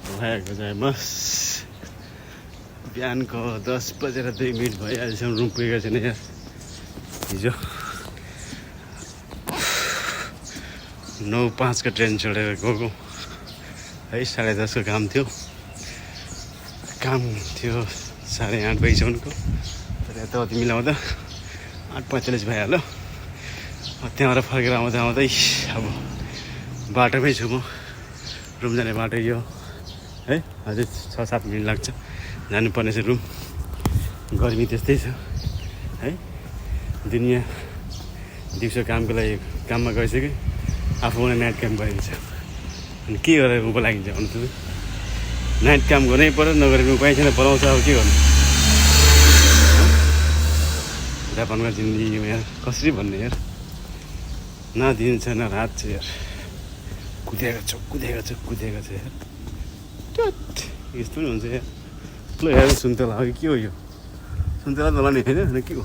बस बिहानको 10:02 भयो अहिलेसम्म रुम पुगेको छैन यार हिजो 9:05 को ट्रेन चढेर गएको है 10:30 को काम थियो 8:30 बजीसम्मको तर यताउति मिलाउँदा 8:45 भइहाल्यो त्यहाँबाट फर्केर आउँदा आउँदै अब बाटोमै छु म रुम जाने बाटो यो है अझै 6-7 मिनट लाग्छ जानुपर्ने चाहिँ रुम गर्मी त्यस्तै छ है दुनियाँ दिउँसो कामको लागि काममा गइसक्यो आफू पनि नाइट काम गरिन्छ अनि के गरेर उँभो लागिन्छ भन्नु त नाइट काम गर्नै पर्यो नगरेर उपाय छैन पलाउँछ अब के गर्नु जापानको जिन्दगी यार कसरी भन्ने यार न दिन छ न रात छ यार कुदेको छ यार यस्तो पनि हुन्छ यार ल यार सुन्तला हो के हो यो सुन्तला नलाने होइन के हो